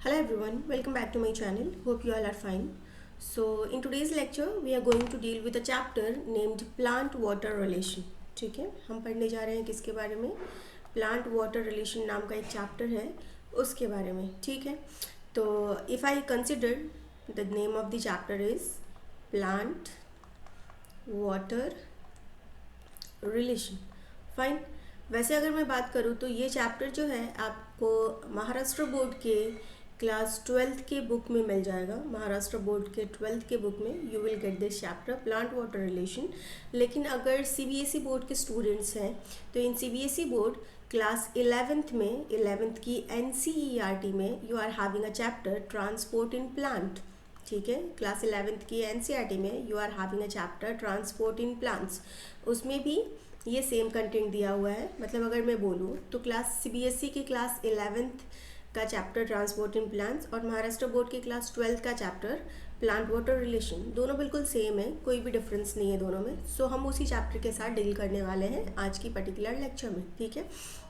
Hello everyone, welcome back to my channel. Hope you all are fine. So in today's lecture we are going to deal with a chapter named Plant Water Relation. ठीक है, हम पढ़ने जा रहे हैं किसके बारे में? प्लांट वाटर रिलेशन नाम का एक चैप्टर है उसके बारे में. ठीक है, तो if I consider the name of the chapter is plant water relation. Fine. वैसे अगर मैं बात करूँ तो ये चैप्टर जो है आपको महाराष्ट्र बोर्ड के क्लास 12th के बुक में मिल जाएगा. महाराष्ट्र बोर्ड के 12th के बुक में you will get this chapter plant water relation. लेकिन अगर सीबीएसई बोर्ड के स्टूडेंट्स हैं तो इन सीबीएसई बोर्ड क्लास 11th में 11th की एनसीईआरटी में you are having a chapter transport in plant. ठीक है, क्लास 11th की एनसीईआरटी में you are having a chapter transport in plants. उसमें भी ये सेम कंटेंट दिया हुआ है. मतलब अगर मैं बोलूँ तो क्लास सीबीएसई की क्लास 11th का चैप्टर ट्रांसपोर्ट इन प्लांट्स और महाराष्ट्र बोर्ड की क्लास 12th का चैप्टर प्लांट वाटर रिलेशन दोनों बिल्कुल सेम है, कोई भी डिफरेंस नहीं है दोनों में. सो हम उसी चैप्टर के साथ डील करने वाले हैं आज की पर्टिकुलर लेक्चर में. ठीक है,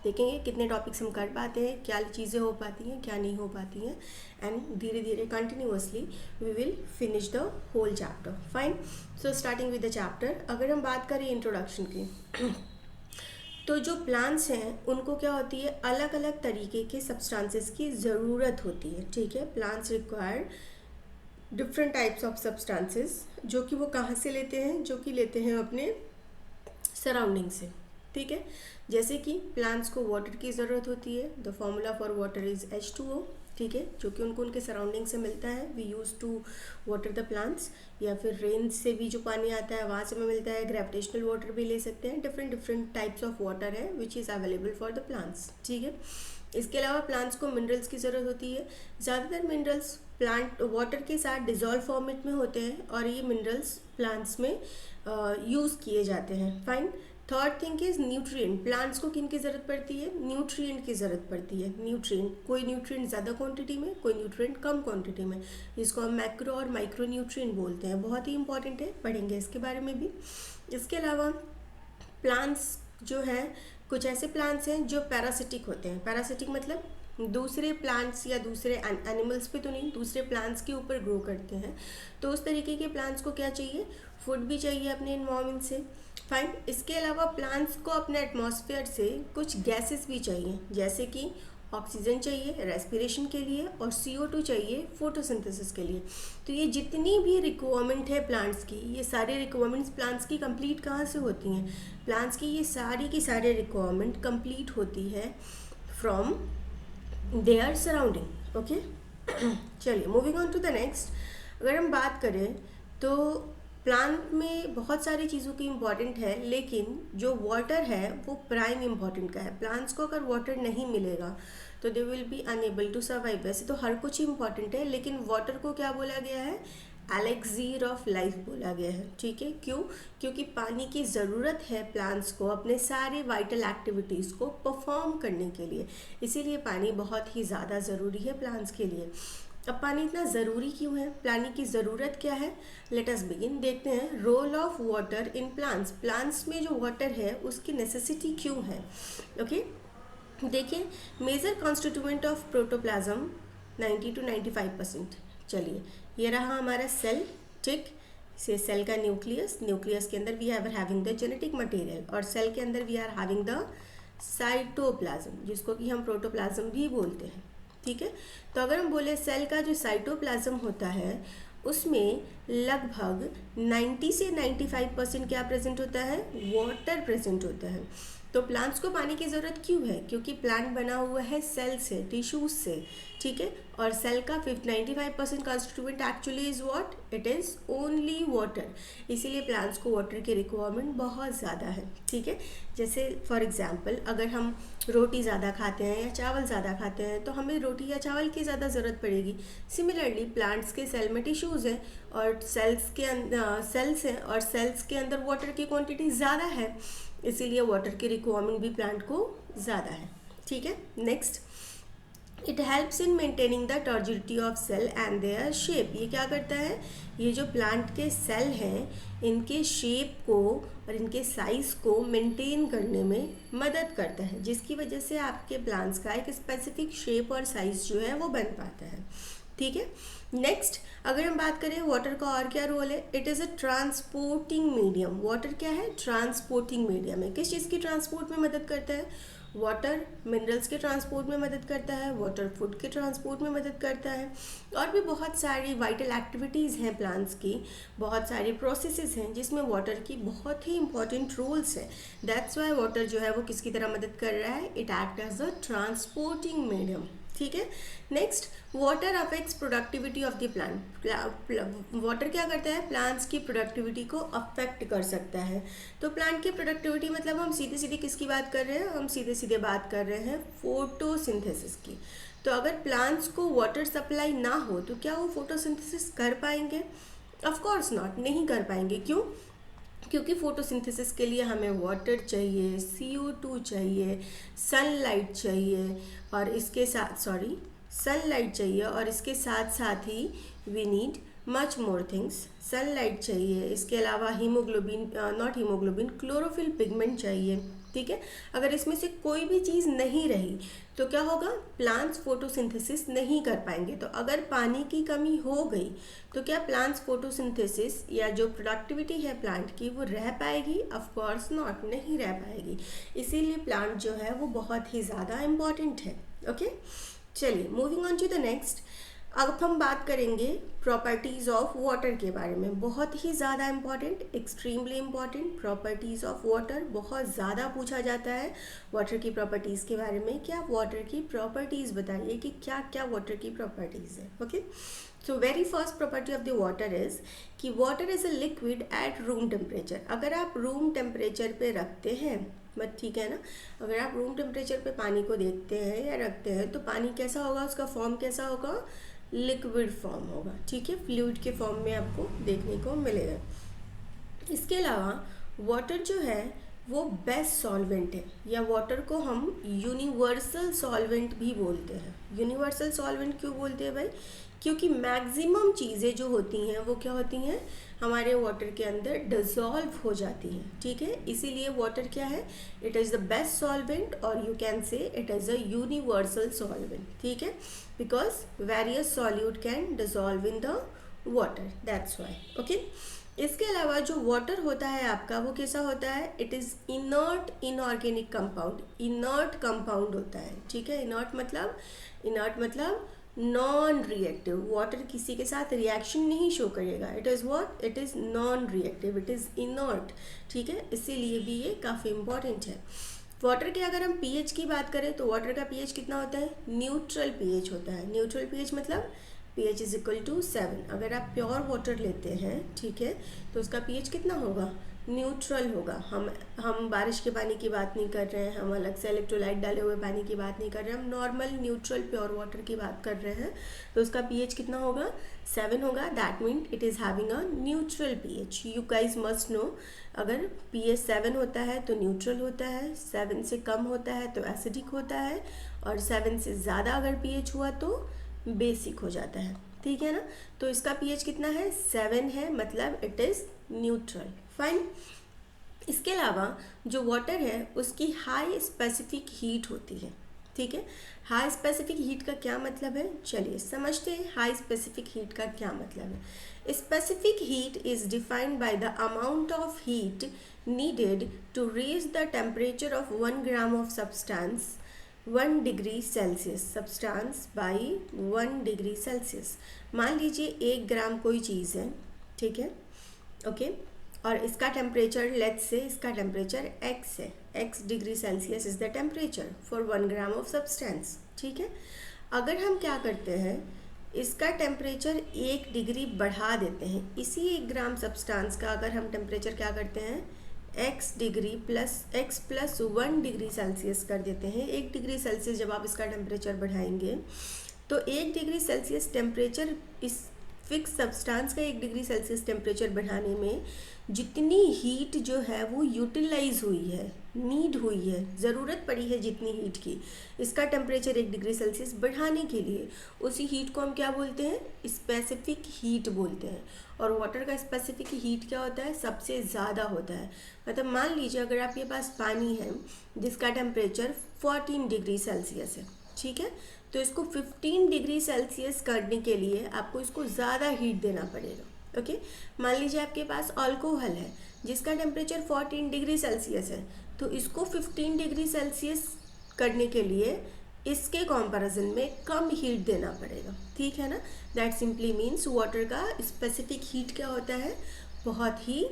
देखेंगे कितने टॉपिक्स हम कर पाते हैं, क्या चीज़ें हो पाती हैं, क्या नहीं हो पाती हैं, एंड धीरे धीरे continuously we will finish the whole chapter. Fine. So starting with the chapter, अगर हम बात करें इंट्रोडक्शन की तो जो प्लांट्स हैं उनको क्या होती है, अलग अलग तरीके के सब्सटेंसेस की ज़रूरत होती है. ठीक है, plants require different types of substances जो कि वो कहाँ से लेते हैं, जो कि लेते हैं अपने सराउंडिंग से. ठीक है, जैसे कि प्लांट्स को वाटर की ज़रूरत होती है. The formula for water is H2O. ठीक है, जो कि उनको उनके सराउंडिंग से मिलता है. We use to water the plants, या फिर रेन से भी जो पानी आता है वहाँ से हमें मिलता है. ग्रेविटेशनल वाटर भी ले सकते हैं. डिफरेंट टाइप्स ऑफ वाटर है which is available for the plants. ठीक है, इसके अलावा प्लांट्स को मिनरल्स की ज़रूरत होती है. ज़्यादातर मिनरल्स प्लांट वाटर के साथ डिज़ोल्व फॉर्मेट में होते हैं और ये मिनरल्स प्लांट्स में यूज़ किए जाते हैं. Fine. Third thing is nutrient. Plants को किन की ज़रूरत पड़ती है, न्यूट्रिएंट की ज़रूरत पड़ती है. न्यूट्रिएंट, कोई न्यूट्रिएंट ज़्यादा क्वांटिटी में, कोई न्यूट्रिएंट कम क्वांटिटी में, जिसको हम मैक्रो और माइक्रो न्यूट्रिएंट बोलते हैं. बहुत ही इंपॉर्टेंट है, पढ़ेंगे इसके बारे में भी. इसके अलावा प्लांट्स जो हैं, कुछ ऐसे प्लांट्स हैं जो पैरासिटिक होते हैं. पैरासिटिक मतलब दूसरे प्लांट्स या दूसरे एनिमल्स पे तो नहीं, दूसरे प्लांट्स के ऊपर ग्रो करते हैं. तो उस तरीके के प्लांट्स को क्या चाहिए, फूड भी चाहिए अपने इन्वायरमेंट से. फाइन. इसके अलावा प्लांट्स को अपने एटमॉस्फेयर से कुछ गैसेस भी चाहिए, जैसे कि ऑक्सीजन चाहिए रेस्पिरेशन के लिए और CO2 चाहिए फोटोसिंथेसिस के लिए. तो ये जितनी भी रिक्वायरमेंट है प्लांट्स की, ये सारे रिक्वायरमेंट्स प्लांट्स की कंप्लीट कहाँ से होती हैं, प्लांट्स की ये सारी की सारे रिक्वायरमेंट कंप्लीट होती है फ्रॉम देयर सराउंडिंग. ओके, चलिए moving on to the next. अगर हम बात करें तो प्लांट में बहुत सारी चीज़ों की इम्पॉर्टेंट है, लेकिन जो वाटर है वो प्राइम इम्पॉर्टेंट का है. प्लांट्स को अगर वाटर नहीं मिलेगा तो they will be unable to survive. वैसे तो हर कुछ इम्पॉर्टेंट है, लेकिन वाटर को क्या बोला गया है, एलेक्सीर ऑफ लाइफ बोला गया है. ठीक है, क्यों, क्योंकि पानी की ज़रूरत है प्लांट्स को अपने सारे वाइटल एक्टिविटीज़ को परफॉर्म करने के लिए. इसीलिए पानी बहुत ही ज़्यादा ज़रूरी है प्लांट्स के लिए. अब पानी इतना ज़रूरी क्यों है, पानी की ज़रूरत क्या है, लेट अस बिगिन. देखते हैं role of water in plants. Plants में जो वाटर है उसकी नेसेसिटी क्यों है. ओके, देखिए major constituent of protoplasm 90 to 95%. चलिए, ये रहा हमारा सेल. ठीक, से सेल का न्यूक्लियस, न्यूक्लियस के अंदर we are having the genetic material और सेल के अंदर we are having the cytoplasm, जिसको कि हम प्रोटोप्लाज्म भी बोलते हैं. ठीक है, तो अगर हम बोले सेल का जो साइटोप्लाज्म होता है उसमें लगभग 90 से 95% क्या प्रेजेंट होता है, वाटर प्रेजेंट होता है. तो प्लांट्स को पानी की ज़रूरत क्यों है, क्योंकि प्लांट बना हुआ है सेल से, टिश्यूज से. ठीक है, और सेल का 95% constituent actually is what, it is only water. इसीलिए प्लांट्स को वाटर की रिक्वायरमेंट बहुत ज़्यादा है. ठीक है, जैसे फॉर एग्जांपल अगर हम रोटी ज़्यादा खाते हैं या चावल ज़्यादा खाते हैं तो हमें रोटी या चावल की ज़्यादा ज़रूरत पड़ेगी. सिमिलरली प्लांट्स के सेल में टिश्यूज़ हैं और सेल्स हैं और सेल्स के अंदर वाटर की क्वांटिटी ज़्यादा है, इसीलिए वाटर की रिक्वायरमेंट भी प्लांट को ज़्यादा है. ठीक है, next it helps in maintaining the turgidity of cell and their shape. ये क्या करता है, ये जो प्लांट के सेल हैं इनके शेप को और इनके साइज को मेंटेन करने में मदद करता है, जिसकी वजह से आपके प्लांट्स का एक स्पेसिफिक शेप और साइज जो है वो बन पाता है। ठीक है। नेक्स्ट अगर हम बात करें वाटर का और क्या रोल है, it is a transporting medium. Water क्या है, ट्रांसपोर्टिंग मीडियम है। किस चीज़ की ट्रांसपोर्ट में मदद करता है, वाटर मिनरल्स के ट्रांसपोर्ट में मदद करता है, वाटर फूड के ट्रांसपोर्ट में मदद करता है, और भी बहुत सारी वाइटल एक्टिविटीज़ हैं प्लांट्स की, बहुत सारी प्रोसेसेस हैं जिसमें वाटर की बहुत ही इंपॉर्टेंट रोल्स है। दैट्स वाई वाटर जो है वो किसकी तरह मदद कर रहा है, it act as a transporting medium. ठीक है। Next water affects productivity of the plant. Water क्या करता है, प्लांट्स की प्रोडक्टिविटी को अफेक्ट कर सकता है। तो प्लांट की प्रोडक्टिविटी मतलब हम सीधे सीधे किसकी बात कर रहे हैं, हम सीधे सीधे बात कर रहे हैं फोटोसिंथेसिस की। तो अगर प्लांट्स को वाटर सप्लाई ना हो तो क्या वो फोटोसिंथेसिस कर पाएंगे, ऑफ कोर्स नॉट, नहीं कर पाएंगे। क्यों, क्योंकि फोटोसिंथेसिस के लिए हमें वाटर चाहिए, CO2 चाहिए, सनलाइट चाहिए, और इसके साथ सनलाइट चाहिए, और इसके साथ साथ ही we need much more things. Sunlight चाहिए, इसके अलावा haemoglobin, not haemoglobin, chlorophyll pigment चाहिए। ठीक है। अगर इसमें से कोई भी चीज़ नहीं रही तो क्या होगा, प्लांट्स फोटोसिंथेसिस नहीं कर पाएंगे। तो अगर पानी की कमी हो गई तो क्या प्लांट्स फोटोसिंथेसिस या जो प्रोडक्टिविटी है प्लांट की वो रह पाएगी, ऑफ कोर्स नॉट, नहीं रह पाएगी। इसीलिए प्लांट जो है वो बहुत ही ज़्यादा इम्पॉर्टेंट है। ओके, चलिए moving on to the next. अब हम बात करेंगे प्रॉपर्टीज़ ऑफ वाटर के बारे में। बहुत ही ज़्यादा important, extremely important, properties of water बहुत ज़्यादा पूछा जाता है। वाटर की प्रॉपर्टीज़ के बारे में क्या, वाटर की प्रॉपर्टीज़ बताइए कि क्या क्या वाटर की प्रॉपर्टीज़ है। Okay, so very first property of the water is कि water is a liquid at room temperature. अगर आप रूम टेम्परेचर पे रखते हैं, बट ठीक है ना, अगर आप रूम टेम्परेचर पे पानी को देखते हैं या रखते हैं तो पानी कैसा होगा, उसका फॉर्म कैसा होगा, लिक्विड फॉर्म होगा। ठीक है, फ्लूइड के फॉर्म में आपको देखने को मिलेगा। इसके अलावा वाटर जो है वो बेस्ट सॉल्वेंट है, या वाटर को हम यूनिवर्सल सॉल्वेंट भी बोलते हैं। यूनिवर्सल सॉल्वेंट क्यों बोलते हैं भाई, क्योंकि मैक्सिमम चीज़ें जो होती हैं वो क्या होती हैं, हमारे वाटर के अंदर डिज़ोल्व हो जाती हैं। ठीक है, इसीलिए वाटर क्या है, it is the best solvent, और you can say it is a universal solvent. ठीक है, because various solute can dissolve in the water, that's why. Okay, इसके अलावा जो वाटर होता है आपका वो कैसा होता है, it is inert inorganic compound, inert compound होता है। ठीक है, इनर्ट मतलब नॉन रिएक्टिव। वाटर किसी के साथ रिएक्शन नहीं शो करेगा, it is what, it is non reactive, it is inert. ठीक है, इसीलिए भी ये काफ़ी इंपॉर्टेंट है। वाटर के अगर हम पीएच की बात करें तो वाटर का पीएच कितना होता है, न्यूट्रल पीएच होता है। न्यूट्रल पीएच मतलब pH इज इक्वल टू 7। अगर आप प्योर वाटर लेते हैं, ठीक है, तो उसका pH कितना होगा, न्यूट्रल होगा। हम बारिश के पानी की बात नहीं कर रहे हैं, हम अलग से इलेक्ट्रोलाइट डाले हुए पानी की बात नहीं कर रहे हैं, हम नॉर्मल न्यूट्रल प्योर वाटर की बात कर रहे हैं। तो उसका pH कितना होगा, 7 होगा। That mean it is having a neutral pH। You guys must know, अगर pH 7 होता है तो न्यूट्रल होता है, 7 से कम होता है तो एसिडिक होता है, और 7 से ज़्यादा अगर pH हुआ तो बेसिक हो जाता है। ठीक है ना, तो इसका pH कितना है, 7 है, मतलब इट इज़ न्यूट्रल। फाइन। इसके अलावा जो वाटर है उसकी हाई स्पेसिफिक हीट होती है। ठीक है, हाई स्पेसिफिक हीट का क्या मतलब है, चलिए समझते हैं हाई स्पेसिफिक हीट का क्या मतलब है। Specific heat is defined by the amount of heat needed to raise the temperature of 1 gram of substance 1 degree Celsius, substance by 1 degree Celsius. मान लीजिए 1 ग्राम कोई चीज़ है, ठीक है, ओके, और इसका टेम्परेचर, लेट्स से इसका टेम्परेचर x है, x degree Celsius is the temperature for 1 gram of substance. ठीक है, अगर हम क्या करते हैं, इसका टेम्परेचर 1 डिग्री बढ़ा देते हैं, इसी 1 ग्राम सब्सटेंस का अगर हम टेम्परेचर क्या करते हैं, x degree plus 1 degree Celsius कर देते हैं। 1 डिग्री सेल्सियस जब आप इसका टेम्परेचर बढ़ाएंगे तो 1 डिग्री सेल्सियस टेम्परेचर इस फिक्स सब्सटेंस का 1 डिग्री सेल्सियस टेम्परेचर बढ़ाने में जितनी हीट जो है वो यूटिलाइज हुई है, नीड हुई है, ज़रूरत पड़ी है जितनी हीट की इसका टेम्परेचर 1 डिग्री सेल्सियस बढ़ाने के लिए, उसी हीट को हम क्या बोलते हैं, स्पेसिफिक हीट बोलते हैं। और वाटर का स्पेसिफिक हीट क्या होता है, सबसे ज़्यादा होता है। मतलब मान लीजिए अगर आपके पास पानी है जिसका टेम्परेचर 14 डिग्री सेल्सियस है, ठीक है, तो इसको 15 डिग्री सेल्सियस करने के लिए आपको इसको ज़्यादा हीट देना पड़ेगा। ओके, मान लीजिए आपके पास अल्कोहल है जिसका टेम्परेचर 14 डिग्री सेल्सियस है, तो इसको 15 डिग्री सेल्सियस करने के लिए इसके कंपैरिजन में कम हीट देना पड़ेगा, ठीक है ना। दैट सिंपली मीन्स वाटर का स्पेसिफिक हीट क्या होता है, बहुत ही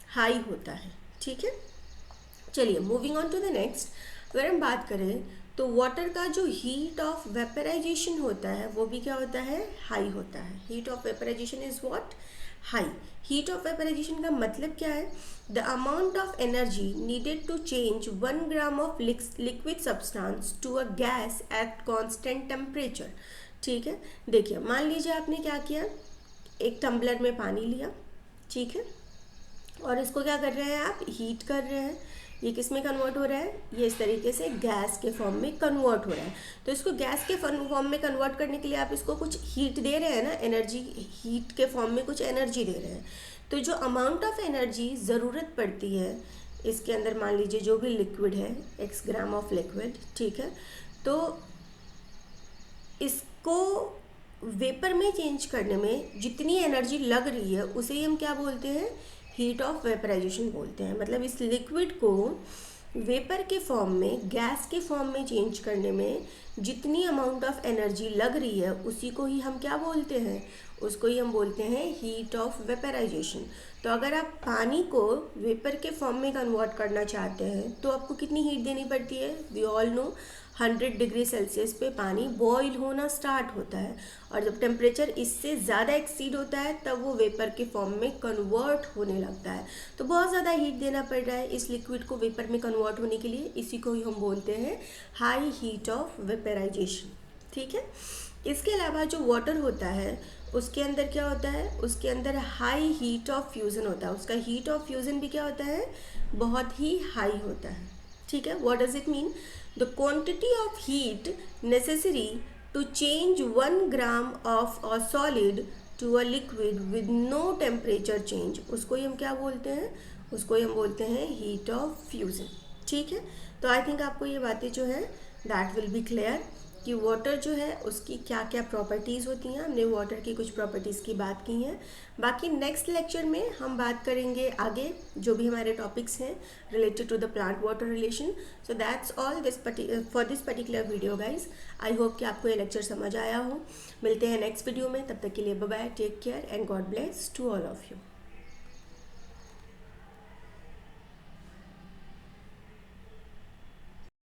हाई होता है, ठीक है। चलिए moving on to the next, अगर हम बात करें तो वाटर का जो हीट ऑफ वेपराइजेशन होता है वो भी क्या होता है, हाई होता है। Heat of vaporization is what, high. Heat of vaporization का मतलब क्या है, the amount of energy needed to change 1 gram of liquid substance to a gas at constant temperature, ठीक है। देखिए मान लीजिए आपने क्या किया, एक टम्बलर में पानी लिया, ठीक है, और इसको क्या कर रहे हैं आप, हीट कर रहे हैं। ये किस में कन्वर्ट हो रहा है, ये इस तरीके से गैस के फॉर्म में कन्वर्ट हो रहा है। तो इसको गैस के फॉर्म में कन्वर्ट करने के लिए आप इसको कुछ हीट दे रहे हैं ना, एनर्जी, हीट के फॉर्म में कुछ एनर्जी दे रहे हैं। तो जो अमाउंट ऑफ एनर्जी ज़रूरत पड़ती है इसके अंदर, मान लीजिए जो भी लिक्विड है, x ग्राम ऑफ लिक्विड, ठीक है, तो इसको वेपर में चेंज करने में जितनी एनर्जी लग रही है उसे ही हम क्या बोलते हैं, हीट ऑफ वेपराइजेशन बोलते हैं। मतलब इस लिक्विड को वेपर के फॉर्म में, गैस के फॉर्म में चेंज करने में जितनी अमाउंट ऑफ एनर्जी लग रही है उसी को ही हम क्या बोलते हैं, उसको ही हम बोलते हैं हीट ऑफ वेपराइजेशन। तो अगर आप पानी को वेपर के फॉर्म में कन्वर्ट करना चाहते हैं तो आपको कितनी हीट देनी पड़ती है, we all know 100 degree Celsius पे पानी बॉईल होना स्टार्ट होता है, और जब टेम्परेचर इससे ज़्यादा एक्सीड होता है तब वो वेपर के फॉर्म में कन्वर्ट होने लगता है। तो बहुत ज़्यादा हीट देना पड़ रहा है इस लिक्विड को वेपर में कन्वर्ट होने के लिए, इसी को ही हम बोलते हैं हाई हीट ऑफ वेपराइजेशन, ठीक है। इसके अलावा जो वाटर होता है उसके अंदर क्या होता है, उसके अंदर हाई हीट ऑफ फ्यूज़न होता है। उसका हीट ऑफ फ्यूज़न भी क्या होता है, बहुत ही हाई होता है, ठीक है। What does it mean, the quantity of heat necessary to change 1 gram of a solid to a liquid with no temperature change, उसको ही हम क्या बोलते हैं, उसको ही हम बोलते हैं हीट ऑफ फ्यूज़न, ठीक है। तो आई थिंक आपको ये बातें जो है दैट विल बी क्लियर कि वाटर जो है उसकी क्या क्या प्रॉपर्टीज़ होती हैं। हमने वाटर की कुछ प्रॉपर्टीज़ की बात की हैं। बाकी नेक्स्ट लेक्चर में हम बात करेंगे आगे जो भी हमारे टॉपिक्स हैं related to the plant water relation. So that's all for this particular video guys. I hope कि आपको ये लेक्चर समझ आया हो। मिलते हैं नेक्स्ट वीडियो में, तब तक के लिए bye bye, take care and God bless to all of you.